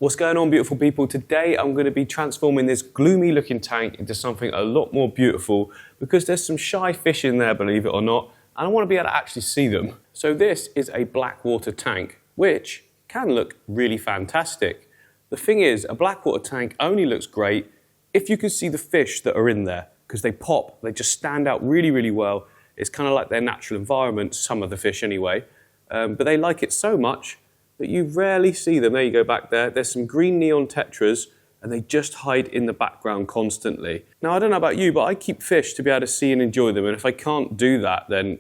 What's going on, beautiful people? Today I'm going to be transforming this gloomy looking tank into something a lot more beautiful because there's some shy fish in there, believe it or not, and I want to be able to actually see them. So this is a black water tank, which can look really fantastic. The thing is, a black water tank only looks great if you can see the fish that are in there, because they pop, they just stand out really, really well. It's kind of like their natural environment, some of the fish anyway, but they like it so much that you rarely see them. There you go back there. There's some green neon tetras and they just hide in the background constantly. Now, I don't know about you, but I keep fish to be able to see and enjoy them. And if I can't do that, then,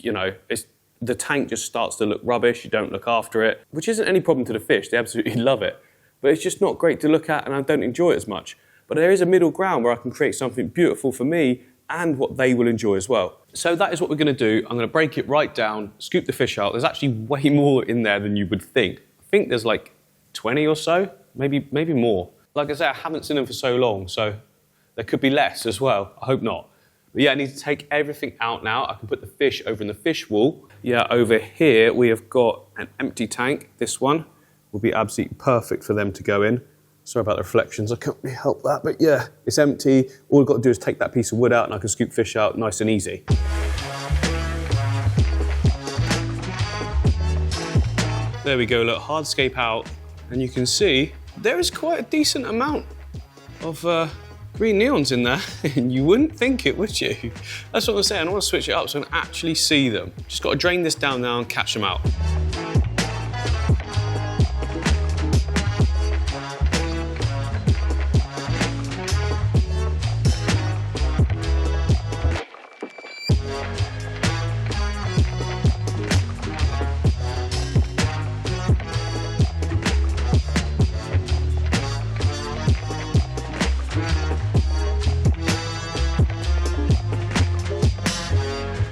you know, the tank just starts to look rubbish. You don't look after it, which isn't any problem to the fish. They absolutely love it. But it's just not great to look at and I don't enjoy it as much. But there is a middle ground where I can create something beautiful for me and what they will enjoy as well. So that is what we're going to do. I'm going to break it right down, scoop the fish out. There's actually way more in there than you would think. I think there's like 20 or so, maybe more. Like I say, I haven't seen them for so long, so there could be less as well. I hope not. But yeah, I need to take everything out now. I can put the fish over in the fish wall. Yeah, over here we have got an empty tank. This one will be absolutely perfect for them to go in. Sorry about the reflections, I can't really help that, but yeah, it's empty. All I've got to do is take that piece of wood out and I can scoop fish out nice and easy. There we go, look, Hardscape out, and you can see there is quite a decent amount of green neons in there, and you wouldn't think it, would you? That's what I'm saying, I want to switch it up so I can actually see them. Just got to drain this down now and catch them out.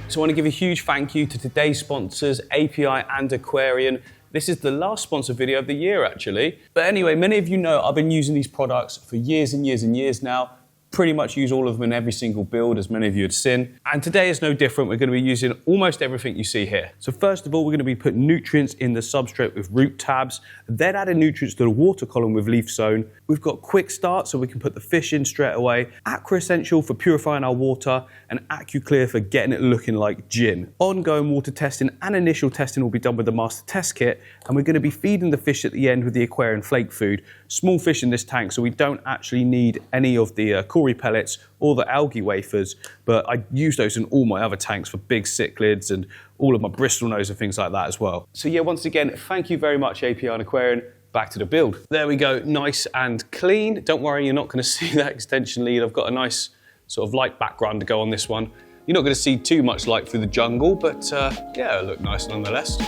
So I want to give a huge thank you to today's sponsors, API and AQUARIAN. This is the last sponsor video of the year, actually. But anyway, many of you know I've been using these products for years and years and years now. Pretty much use all of them in every single build, as many of you had seen. And today is no different. We're going to be using almost everything you see here. So first of all, we're going to be putting nutrients in the substrate with root tabs, then adding nutrients to the water column with leaf zone. We've got quick start, so we can put the fish in straight away, Aqua Essential for purifying our water, and AccuClear for getting it looking like gin. Ongoing water testing and initial testing will be done with the master test kit, and we're going to be feeding the fish at the end with the AQUARIAN flake food. Small fish in this tank, so we don't actually need any of the Cory pellets or the algae wafers, but I use those in all my other tanks for big cichlids and all of my Bristol nose and things like that as well. So yeah, once again, thank you very much, API and AQUARIAN. Back to the build. There we go, nice and clean. Don't worry, you're not going to see that extension lead. I've got a nice sort of light background to go on this one. You're not going to see too much light through the jungle, but yeah, it'll look nice nonetheless.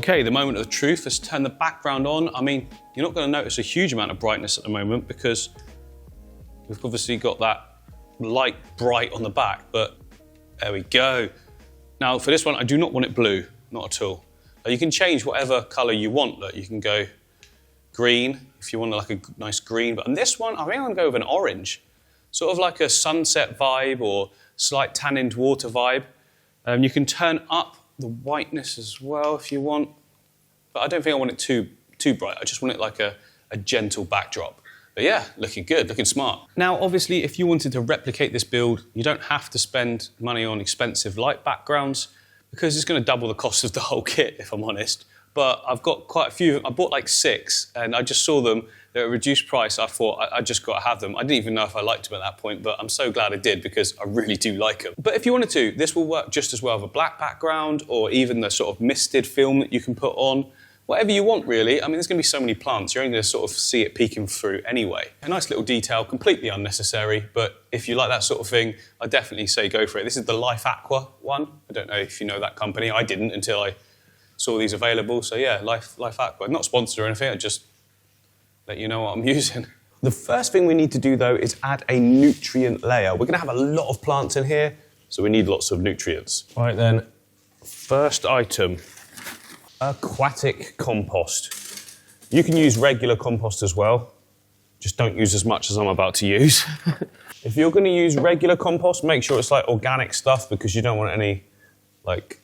Okay, the moment of the truth. Let's turn the background on. I mean, you're not going to notice a huge amount of brightness at the moment because we've obviously got that light bright on the back, but there we go. Now for this one, I do not want it blue, not at all. You can change whatever color you want. Look, you can go green if you want like a nice green, but on this one, I think I'm going to go with an orange. Sort of like a sunset vibe or slight tanned water vibe. You can turn up the whiteness as well if you want, but I don't think I want it too bright. I just want it like a gentle backdrop. But yeah, looking good, looking smart. Now, obviously, if you wanted to replicate this build, you don't have to spend money on expensive light backgrounds because it's going to double the cost of the whole kit, if I'm honest. But I've got quite a few. I bought like 6, and I just saw them. They're at a reduced price. I thought I just got to have them. I didn't even know if I liked them at that point, but I'm so glad I did because I really do like them. But if you wanted to, this will work just as well with a black background or even the sort of misted film that you can put on. Whatever you want, really. I mean, there's going to be so many plants. You're only going to sort of see it peeking through anyway. A nice little detail, completely unnecessary, but if you like that sort of thing, I definitely say go for it. This is the Life Aqua one. I don't know if you know that company. I didn't until I saw these available. So yeah, Life Aqua. Not sponsored or anything, I just let you know what I'm using. The first thing we need to do, though, is add a nutrient layer. We're going to have a lot of plants in here, so we need lots of nutrients. All right, then, first item. Aquatic compost. You can use regular compost as well, just don't use as much as I'm about to use. If you're going to use regular compost, make sure it's like organic stuff because you don't want any like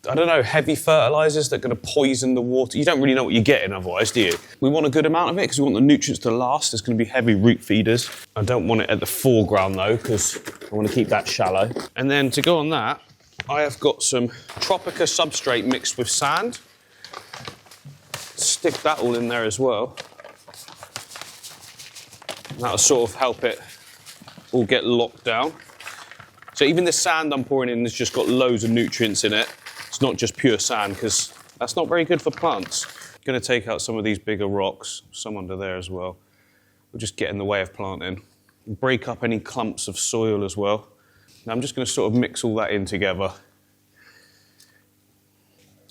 I don't know, heavy fertilisers that are going to poison the water. You don't really know what you're getting otherwise, do you? We want a good amount of it because we want the nutrients to last. There's going to be heavy root feeders. I don't want it at the foreground though, because I want to keep that shallow. And then to go on that, I have got some Tropica substrate mixed with sand. Stick that all in there as well. That'll sort of help it all get locked down. So even the sand I'm pouring in has just got loads of nutrients in it. It's not just pure sand, because that's not very good for plants. I'm going to take out some of these bigger rocks, some under there as well. We'll just get in the way of planting. Break up any clumps of soil as well. Now I'm just going to sort of mix all that in together.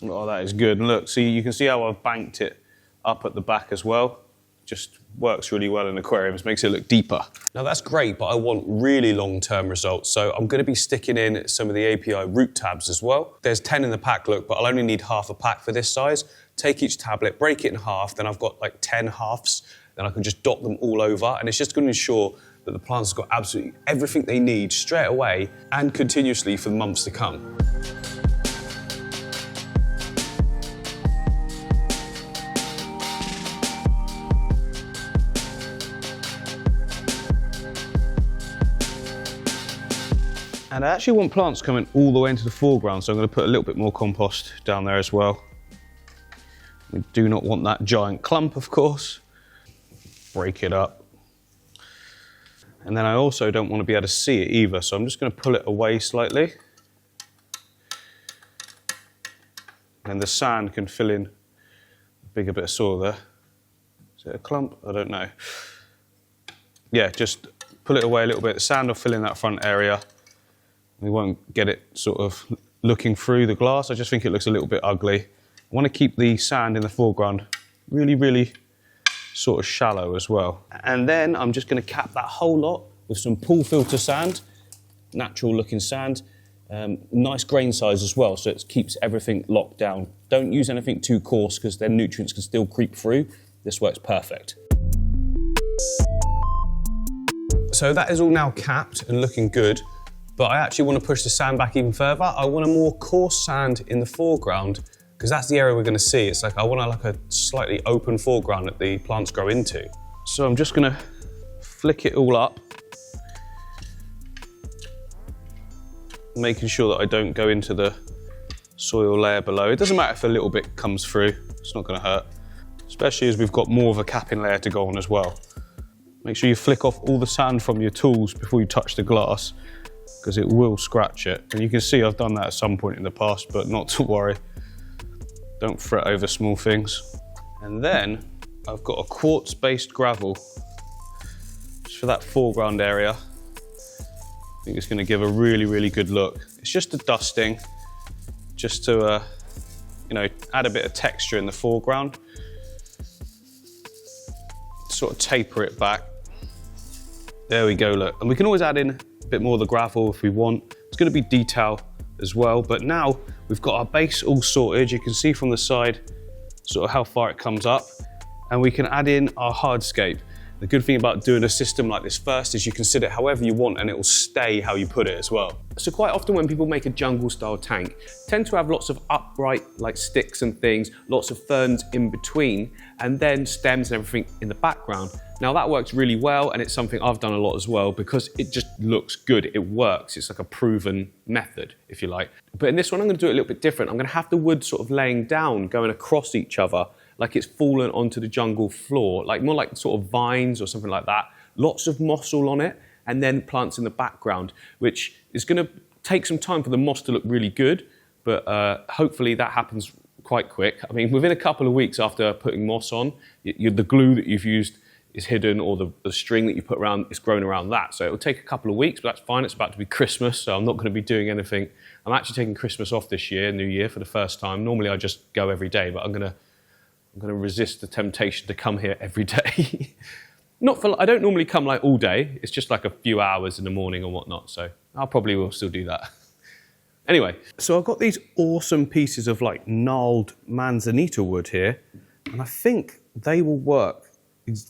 Oh, that is good. And look, see, you can see how I've banked it up at the back as well. Just works really well in aquariums, makes it look deeper. Now that's great, but I want really long-term results. So I'm going to be sticking in some of the API root tabs as well. There's 10 in the pack, look, but I'll only need half a pack for this size. Take each tablet, break it in half, then I've got like 10 halves. Then I can just dot them all over, and it's just going to ensure that the plants have got absolutely everything they need straight away and continuously for months to come. And I actually want plants coming all the way into the foreground, so I'm going to put a little bit more compost down there as well. We do not want that giant clump, of course. Break it up. And then I also don't want to be able to see it either, so I'm just going to pull it away slightly. And the sand can fill in a bigger bit of soil there. Is it a clump? I don't know. Yeah, just pull it away a little bit. The sand will fill in that front area. We won't get it sort of looking through the glass. I just think it looks a little bit ugly. I want to keep the sand in the foreground really, really sort of shallow as well. And then I'm just going to cap that whole lot with some pool filter sand, natural looking sand, nice grain size as well, so it keeps everything locked down. Don't use anything too coarse because then nutrients can still creep through. This works perfect. So that is all now capped and looking good. But I actually want to push the sand back even further. I want a more coarse sand in the foreground because that's the area we're going to see. It's like I want a slightly open foreground that the plants grow into. So I'm just going to flick it all up, making sure that I don't go into the soil layer below. It doesn't matter if a little bit comes through. It's not going to hurt, especially as we've got more of a capping layer to go on as well. Make sure you flick off all the sand from your tools before you touch the glass, because it will scratch it. And you can see I've done that at some point in the past, but not to worry. Don't fret over small things. And then I've got a quartz-based gravel, just for that foreground area. I think it's gonna give a really, really good look. It's just a dusting, just to you know, add a bit of texture in the foreground. Sort of taper it back. There we go, look. And we can always add in bit more of the gravel if we want. It's going to be detail as well, but now we've got our base all sorted. You can see from the side sort of how far it comes up, and we can add in our hardscape. The good thing about doing a system like this first is you can sit it however you want and it will stay how you put it as well. So quite often when people make a jungle style tank, tend to have lots of upright like sticks and things, lots of ferns in between, and then stems and everything in the background. Now that works really well, and it's something I've done a lot as well because it just looks good, it works. It's like a proven method, if you like. But in this one, I'm gonna do it a little bit different. I'm gonna have the wood sort of laying down, going across each other, like it's fallen onto the jungle floor, like more like sort of vines or something like that. Lots of moss all on it, and then plants in the background, which is gonna take some time for the moss to look really good, but hopefully that happens quite quick. I mean, within a couple of weeks after putting moss on, the glue that you've used is hidden, or the string that you put around is grown around that. So it'll take a couple of weeks, but that's fine. It's about to be Christmas, so I'm not gonna be doing anything. I'm actually taking Christmas off this year, New Year, for the first time. Normally I just go every day, but I'm gonna resist the temptation to come here every day. I don't normally come like all day. It's just like a few hours in the morning or whatnot. So I probably will still do that. Anyway, so I've got these awesome pieces of like gnarled manzanita wood here, and I think they will work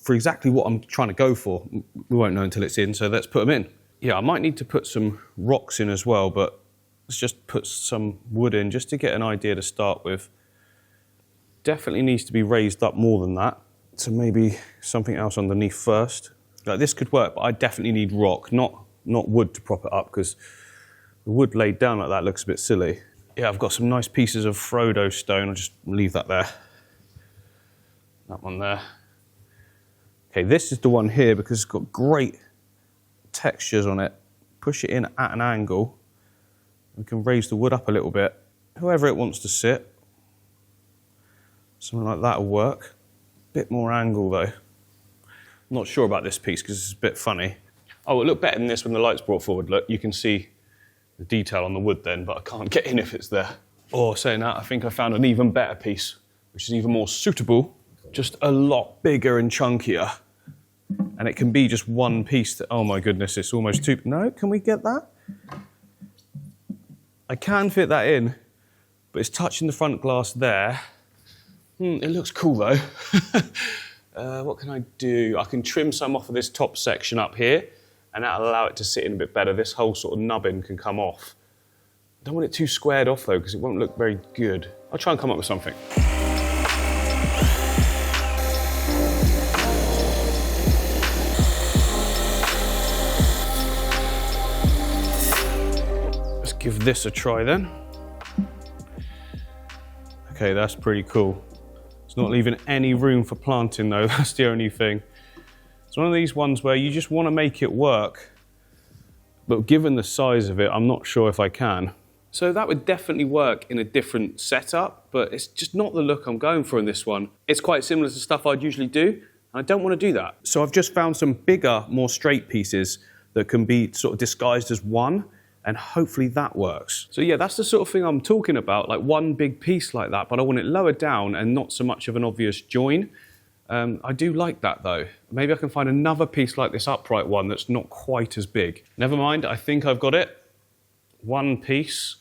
for exactly what I'm trying to go for. We won't know until it's in, so let's put them in. Yeah, I might need to put some rocks in as well, but Let's just put some wood in just to get an idea to start with. Definitely needs to be raised up more than that. So maybe something else underneath first. Like this could work, but I definitely need rock, not wood to prop it up, because the wood laid down like that looks a bit silly. Yeah, I've got some nice pieces of Frodo stone. I'll just leave that there. That one there. Okay, this is the one here because it's got great textures on it. Push it in at an angle. We can raise the wood up a little bit. Whoever it wants to sit. Something like that will work. Bit more angle though. Not sure about this piece because it's a bit funny. Oh, it'll look better than this when the light's brought forward. Look, you can see the detail on the wood then, but I can't get in if it's there. Or saying that, I think I found an even better piece, which is even more suitable, just a lot bigger and chunkier. And it can be just one piece that, oh my goodness, it's almost two. No, can we get that? I can fit that in, but it's touching the front glass there. It looks cool though. What can I do? I can trim some off of this top section up here, and that'll allow it to sit in a bit better. This whole sort of nubbin can come off. I don't want it too squared off though, because it won't look very good. I'll try and come up with something. Let's give this a try then. Okay, that's pretty cool. It's not leaving any room for planting though, that's the only thing. It's one of these ones where you just want to make it work, but given the size of it, I'm not sure if I can. So that would definitely work in a different setup, but it's just not the look I'm going for in this one. It's quite similar to stuff I'd usually do, and I don't want to do that. So I've just found some bigger, more straight pieces that can be sort of disguised as one, and hopefully that works. So yeah, that's the sort of thing I'm talking about, like one big piece like that, but I want it lower down and not so much of an obvious join. I do like that though. Maybe I can find another piece like this upright one that's not quite as big. Never mind, I think I've got it. One piece.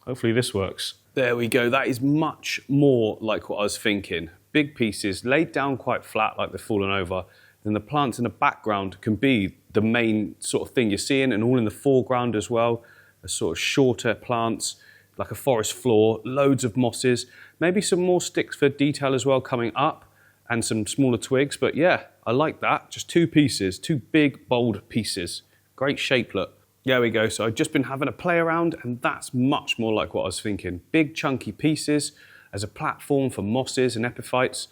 Hopefully this works. There we go, that is much more like what I was thinking. Big pieces, laid down quite flat like they've fallen over. Then the plants in the background can be the main sort of thing you're seeing, and all in the foreground as well. A sort of shorter plants, like a forest floor, loads of mosses, maybe some more sticks for detail as well coming up, and some smaller twigs. But yeah, I like that. Just two pieces, two big, bold pieces. Great shapelet. There we go. So I've just been having a play around, and that's much more like what I was thinking. Big, chunky pieces as a platform for mosses and epiphytes.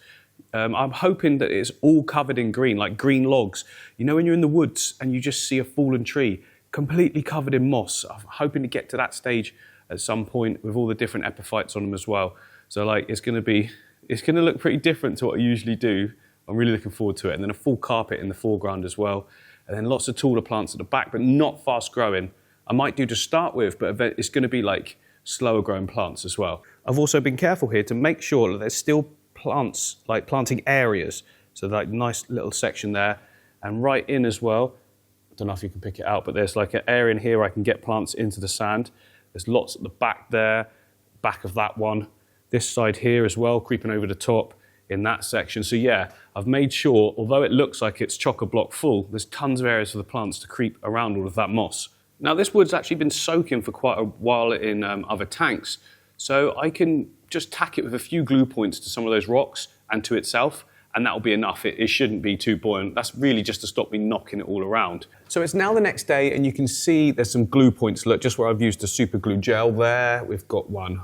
I'm hoping that it's all covered in green, like green logs. You know when you're in the woods and you just see a fallen tree completely covered in moss? I'm hoping to get to that stage at some point with all the different epiphytes on them as well. So like it's going to look pretty different to what I usually do. I'm really looking forward to it. And then a full carpet in the foreground as well. And then lots of taller plants at the back, but not fast growing. I might do to start with, but it's going to be like slower growing plants as well. I've also been careful here to make sure that there's still plants, like planting areas. So like nice little section there, and right in as well. I don't know if you can pick it out, but there's like an area in here where I can get plants into the sand. There's lots at the back there, back of that one. This side here as well, creeping over the top in that section. So yeah, I've made sure, although it looks like it's chock-a-block full, there's tons of areas for the plants to creep around all of that moss. Now this wood's actually been soaking for quite a while in other tanks, so I can just tack it with a few glue points to some of those rocks and to itself, and that'll be enough. It shouldn't be too buoyant. That's really just to stop me knocking it all around. So it's now the next day, and you can see there's some glue points. Look, just where I've used the super glue gel there. We've got one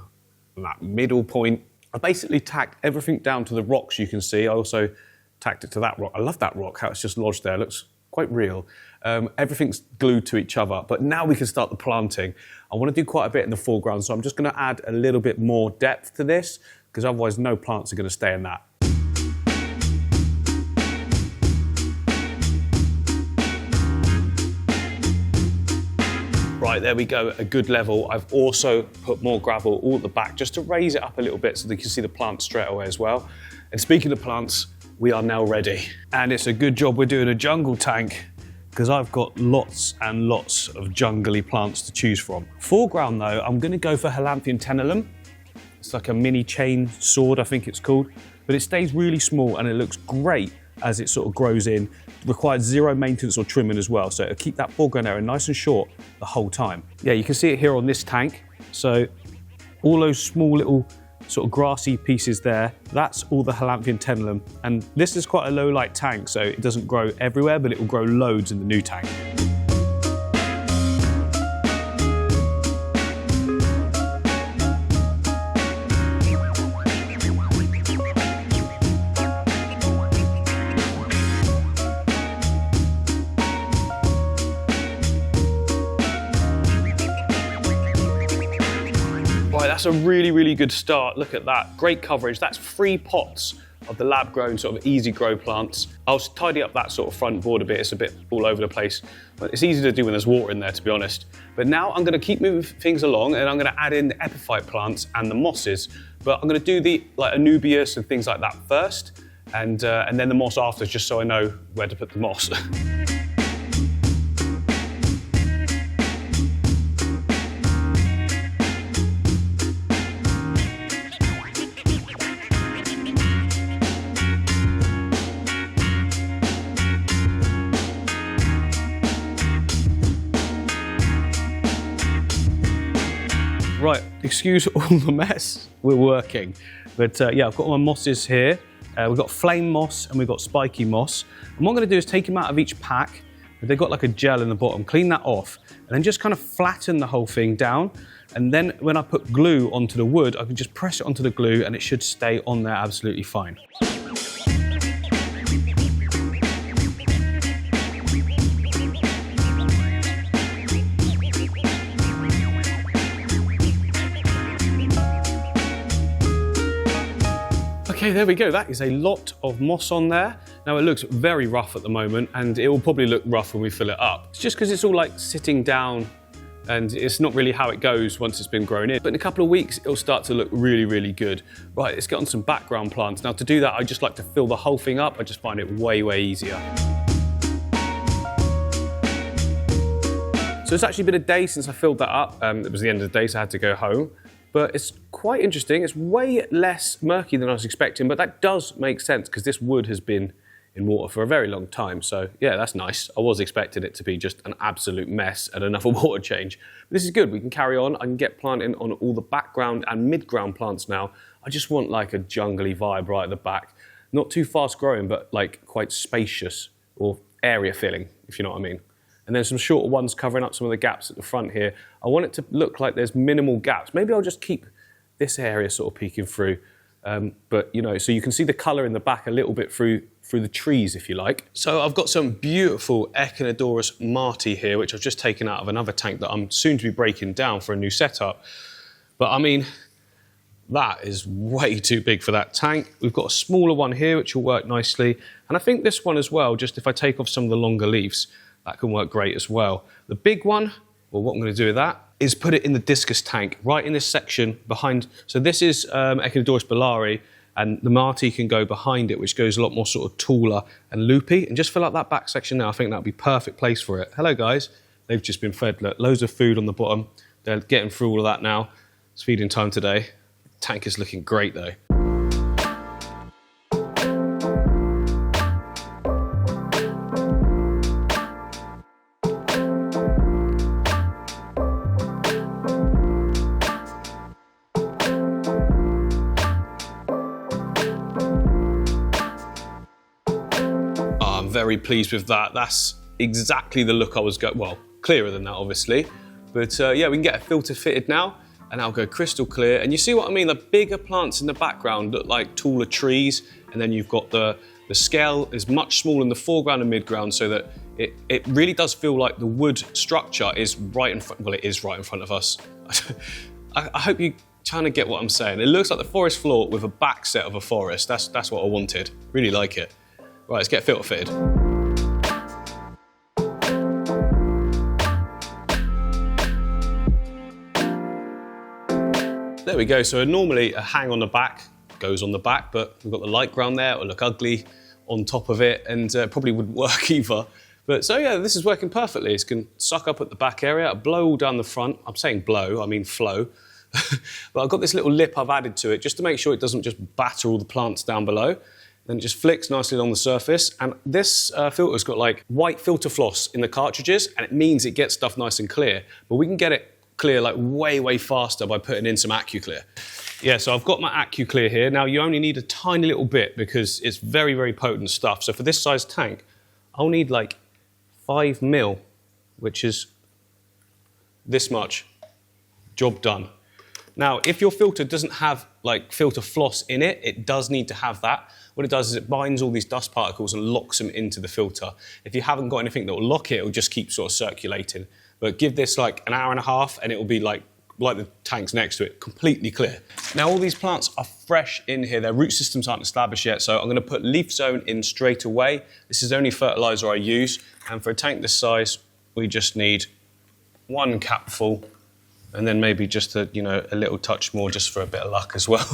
on that middle point. I basically tacked everything down to the rocks you can see. I also tacked it to that rock. I love that rock, how it's just lodged there. It looks quite real. Everything's glued to each other, but now we can start the planting. I want to do quite a bit in the foreground, so I'm just going to add a little bit more depth to this, because otherwise no plants are going to stay in that. Right, there we go, a good level. I've also put more gravel all at the back just to raise it up a little bit so that you can see the plants straight away as well. And speaking of plants, we are now ready. And it's a good job we're doing a jungle tank, because I've got lots and lots of jungly plants to choose from. Foreground though, I'm gonna go for Halanthus tenellum. It's like a mini chain sword, I think it's called. But it stays really small and it looks great as it sort of grows in. Requires zero maintenance or trimming as well, so it'll keep that foreground area nice and short the whole time. Yeah, you can see it here on this tank. So all those small little sort of grassy pieces there, that's all the Halanthia tenellum. And this is quite a low light tank, so it doesn't grow everywhere, but it will grow loads in the new tank. Right, that's a really, really good start. Look at that, great coverage. That's 3 pots of the lab-grown sort of easy grow plants. I'll tidy up that sort of front board a bit. It's a bit all over the place, but it's easy to do when there's water in there, to be honest. But now I'm gonna keep moving things along, and I'm gonna add in the epiphyte plants and the mosses. But I'm gonna do the like Anubias and things like that first, and then the moss after, just so I know where to put the moss. Right, excuse all the mess, we're working. But yeah, I've got my mosses here. We've got flame moss and we've got spiky moss. And what I'm gonna do is take them out of each pack. They've got like a gel in the bottom, clean that off, and then just kind of flatten the whole thing down. And then when I put glue onto the wood, I can just press it onto the glue and it should stay on there absolutely fine. Okay, there we go. That is a lot of moss on there. Now it looks very rough at the moment, and it will probably look rough when we fill it up. It's just because it's all like sitting down, and it's not really how it goes once it's been grown in. But in a couple of weeks, it'll start to look really, really good. Right, let's get on some background plants. Now to do that, I just like to fill the whole thing up. I just find it way, way easier. So it's actually been a day since I filled that up. It was the end of the day, so I had to go home. But it's quite interesting. It's way less murky than I was expecting, but that does make sense because this wood has been in water for a very long time. So yeah, that's nice. I was expecting it to be just an absolute mess and another water change. But this is good. We can carry on. I can get planting on all the background and mid-ground plants now. I just want like a jungly vibe right at the back. Not too fast growing, but like quite spacious or area filling, if you know what I mean. And then some shorter ones covering up some of the gaps at the front here. I want it to look like there's minimal gaps. Maybe I'll just keep this area sort of peeking through. But you know, so you can see the colour in the back a little bit through the trees, if you like. So I've got some beautiful Echinodorus marti here, which I've just taken out of another tank that I'm soon to be breaking down for a new setup. But I mean, that is way too big for that tank. We've got a smaller one here, which will work nicely. And I think this one as well, just if I take off some of the longer leaves, that can work great as well. The big one, well, what I'm going to do with that is put it in the discus tank, right in this section behind. So this is Echinodorus bellari, and the marti can go behind it, which goes a lot more sort of taller and loopy. And just fill up that back section now. I think that'll be perfect place for it. Hello, guys. They've just been fed. Look, loads of food on the bottom. They're getting through all of that now. It's feeding time today. Tank is looking great, though. Very pleased with that. That's exactly the look I was going, well, clearer than that obviously. But yeah, we can get a filter fitted now and I'll go crystal clear. And you see what I mean? The bigger plants in the background look like taller trees. And then you've got the scale is much smaller in the foreground and midground, so that it really does feel like the wood structure is right in front, well, it is right in front of us. I hope you kind of get what I'm saying. It looks like the forest floor with a back set of a forest. That's what I wanted. Really like it. Right, let's get filter fitted. There we go. So normally a hang on the back goes on the back, but we've got the light ground there. It'll look ugly on top of it, and probably wouldn't work either. But so yeah, this is working perfectly. It's going to suck up at the back area, blow all down the front. I'm saying blow, I mean flow. But I've got this little lip I've added to it just to make sure it doesn't just batter all the plants down below. Then it just flicks nicely along the surface. And this filter's got like white filter floss in the cartridges, and it means it gets stuff nice and clear. But we can get it clear like way faster by putting in some AquaClear. Yeah, so I've got my AquaClear here. Now you only need a tiny little bit because it's very potent stuff. So for this size tank, I'll need like 5 mil, which is this much. Job done. Now, if your filter doesn't have like filter floss in it, it does need to have that. What it does is it binds all these dust particles and locks them into the filter. If you haven't got anything that will lock it, it'll just keep sort of circulating. But give this like an hour and a half and it will be like the tanks next to it, completely clear. Now all these plants are fresh in here, their root systems aren't established yet, so I'm going to put leaf zone in straight away. This is the only fertilizer I use, and for a tank this size, we just need 1 capful, and then maybe just a little touch more just for a bit of luck as well.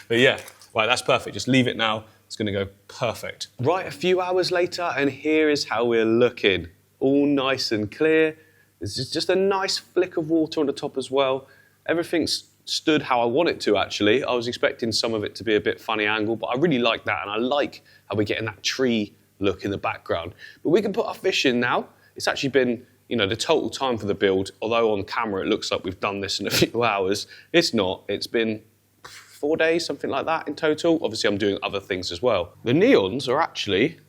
But yeah, right, that's perfect. Just leave it now. It's going to go perfect. Right, a few hours later, and here is how we're looking. All nice and clear. This is just a nice flick of water on the top as well. Everything's stood how I want it to, actually. I was expecting some of it to be a bit funny angle, but I really like that, and I like how we're getting that tree look in the background. But we can put our fish in now. It's actually been, the total time for the build, although on camera it looks like we've done this in a few hours. It's not. It's been 4 days, something like that in total. Obviously, I'm doing other things as well. The neons are actually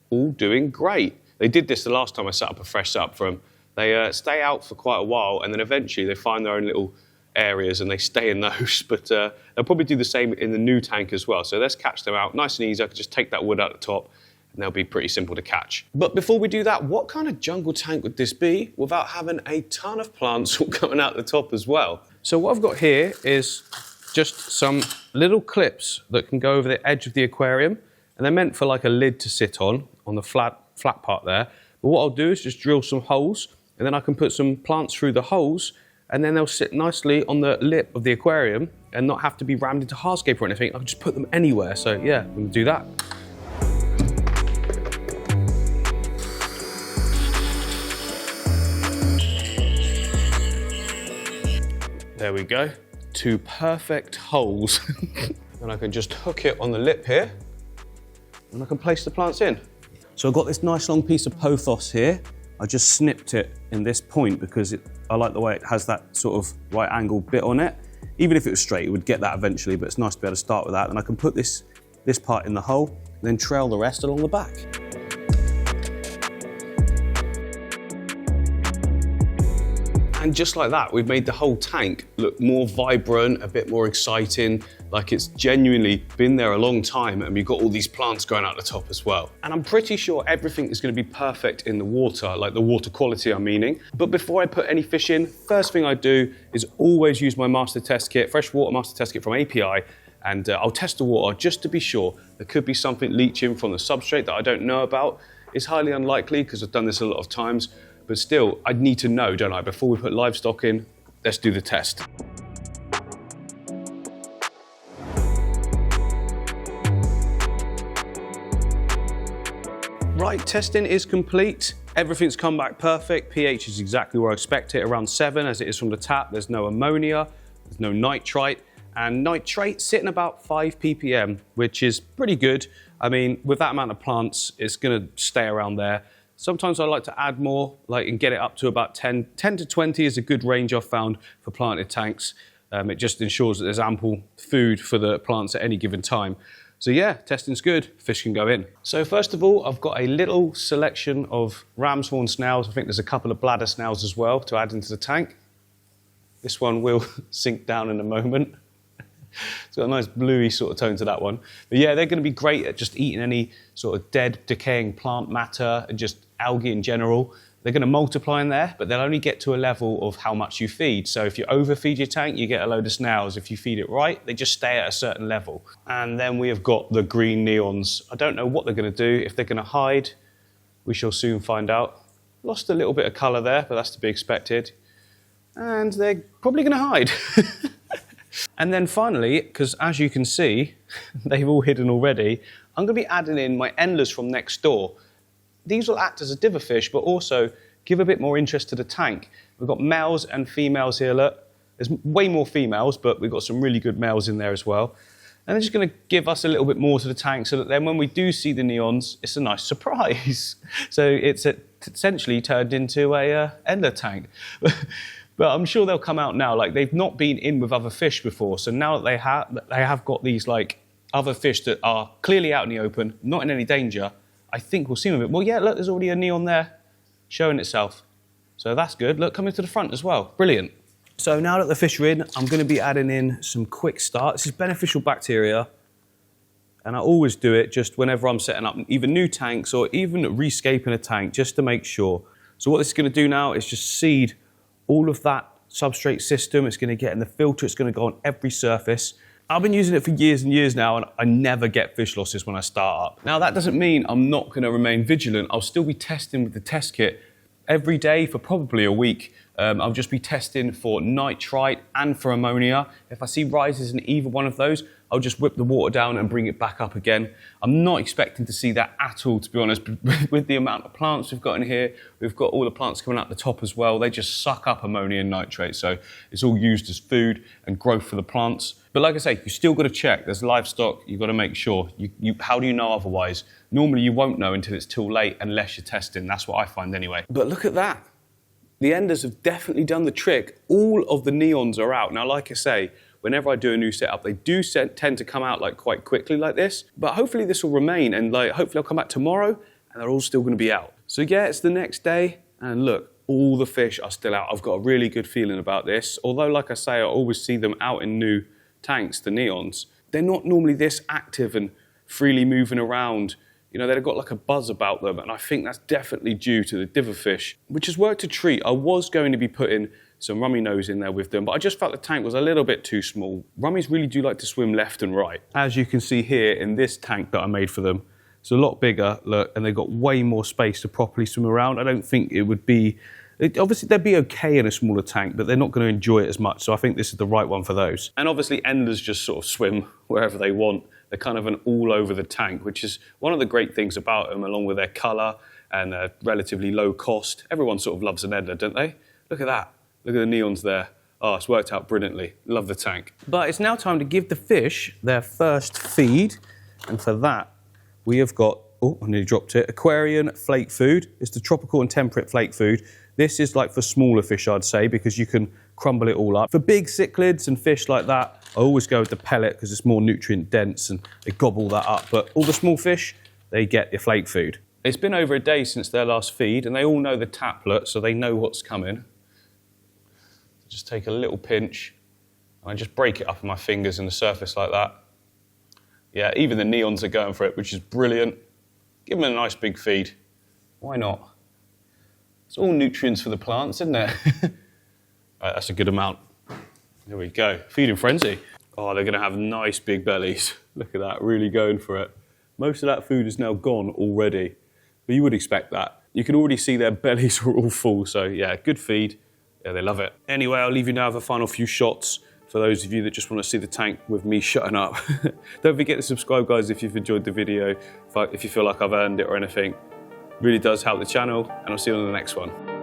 all doing great. They did this the last time I set up a fresh setup for them. They stay out for quite a while, and then eventually they find their own little areas and they stay in those. But they'll probably do the same in the new tank as well. So let's catch them out nice and easy. I can just take that wood out the top, and they'll be pretty simple to catch. But before we do that, what kind of jungle tank would this be without having a ton of plants all coming out the top as well? So what I've got here is just some little clips that can go over the edge of the aquarium, and they're meant for like a lid to sit on the flat part there. But what I'll do is just drill some holes, and then I can put some plants through the holes, and then they'll sit nicely on the lip of the aquarium and not have to be rammed into Hardscape or anything. I can just put them anywhere. So yeah, I'm gonna do that. There we go, 2 perfect holes. And I can just hook it on the lip here, and I can place the plants in. So I've got this nice long piece of pothos here. I just snipped it in this point because I like the way it has that sort of right angle bit on it. Even if it was straight, it would get that eventually, but it's nice to be able to start with that. And I can put this part in the hole, and then trail the rest along the back. And just like that, we've made the whole tank look more vibrant, a bit more exciting, like it's genuinely been there a long time, and we've got all these plants going out the top as well. And I'm pretty sure everything is going to be perfect in the water, like the water quality I'm meaning. But before I put any fish in, first thing I do is always use my master test kit, freshwater master test kit from API, and I'll test the water just to be sure. There could be something leaching from the substrate that I don't know about. It's highly unlikely because I've done this a lot of times. But still, I'd need to know, don't I? Before we put livestock in, let's do the test. Right, testing is complete. Everything's come back perfect. pH is exactly where I expect it, around 7 as it is from the tap. There's no ammonia, there's no nitrite, and nitrate sitting about 5 ppm, which is pretty good. I mean, with that amount of plants, it's gonna stay around there. Sometimes I like to add more, and get it up to about 10 to 20 is a good range I've found for planted tanks. It just ensures that there's ample food for the plants at any given time. So yeah, testing's good, fish can go in. So first of all, I've got a little selection of ram's horn snails. I think there's a couple of bladder snails as well to add into the tank. This one will sink down in a moment. It's got a nice bluey sort of tone to that one. But yeah, they're going to be great at just eating any sort of dead, decaying plant matter and just algae in general. They're going to multiply in there, but they'll only get to a level of how much you feed. So if you overfeed your tank, you get a load of snails. If you feed it right, they just stay at a certain level. And then we have got the green neons. I don't know what they're going to do. If they're going to hide, we shall soon find out. Lost a little bit of colour there, but that's to be expected. And they're probably going to hide. And then finally, because as you can see, they've all hidden already, I'm going to be adding in my Endlers from next door. These will act as a diver fish, but also give a bit more interest to the tank. We've got males and females here, look. There's way more females, but we've got some really good males in there as well. And they're just going to give us a little bit more to the tank so that then when we do see the neons, it's a nice surprise. So it's essentially turned into a Endler tank. But I'm sure they'll come out now. Like, they've not been in with other fish before, so now that they have got these like other fish that are clearly out in the open, not in any danger, I think we'll see them a bit. Well, yeah, look, there's already a neon there showing itself. So that's good. Look, coming to the front as well. Brilliant. So now that the fish are in, I'm going to be adding in some quick start. This is beneficial bacteria. And I always do it just whenever I'm setting up either new tanks or even rescaping a tank, just to make sure. So what this is going to do now is just seed all of that substrate system. It's going to get in the filter. It's going to go on every surface. I've been using it for years and years now, and I never get fish losses when I start up. Now, that doesn't mean I'm not going to remain vigilant. I'll still be testing with the test kit every day for probably a week. I'll just be testing for nitrite and for ammonia. If I see rises in either one of those, I'll just whip the water down and bring it back up again. I'm not expecting to see that at all, to be honest. With the amount of plants we've got in here, we've got all the plants coming out the top as well. They just suck up ammonia and nitrate, so it's all used as food and growth for the plants. But like I say, you still got to check. There's livestock, you've got to make sure. How do you know otherwise? Normally you won't know until it's too late unless you're testing. That's what I find anyway. But look at that. The Endlers have definitely done the trick. All of the neons are out. Now, like I say, whenever I do a new setup, they do tend to come out like quite quickly like this. But hopefully this will remain, and like hopefully I'll come back tomorrow and they're all still going to be out. So yeah, it's the next day, and look, all the fish are still out. I've got a really good feeling about this. Although, like I say, I always see them out in new tanks, the neons. They're not normally this active and freely moving around. You know, they've got like a buzz about them, and I think that's definitely due to the diverfish, which has worked a treat. I was going to be putting some rummy nose in there with them, but I just felt the tank was a little bit too small. Rummies really do like to swim left and right. As you can see here in this tank that I made for them, it's a lot bigger, look, and they've got way more space to properly swim around. I don't think it would be, obviously they'd be okay in a smaller tank, but they're not going to enjoy it as much, so I think this is the right one for those. And obviously Endlers just sort of swim wherever they want. They're kind of an all over the tank, which is one of the great things about them, along with their colour and their relatively low cost. Everyone sort of loves an Endler, don't they? Look at that. Look at the neons there. Oh, it's worked out brilliantly. Love the tank. But it's now time to give the fish their first feed. And for that, we have got, oh, I nearly dropped it, AQUARIAN flake food. It's the tropical and temperate flake food. This is like for smaller fish, I'd say, because you can crumble it all up. For big cichlids and fish like that, I always go with the pellet because it's more nutrient dense and they gobble that up. But all the small fish, they get your flake food. It's been over a day since their last feed, and they all know the taplet, so they know what's coming. Just take a little pinch, and I just break it up in my fingers in the surface like that. Yeah, even the neons are going for it, which is brilliant. Give them a nice big feed. Why not? It's all nutrients for the plants, isn't it? Right, that's a good amount. There we go. Feeding frenzy. Oh, they're going to have nice big bellies. Look at that, really going for it. Most of that food is now gone already, but you would expect that. You can already see their bellies are all full, so yeah, good feed. Yeah, they love it. Anyway, I'll leave you now with a final few shots for those of you that just want to see the tank with me shutting up. Don't forget to subscribe, guys, if you've enjoyed the video, if you feel like I've earned it or anything. It really does help the channel, and I'll see you on the next one.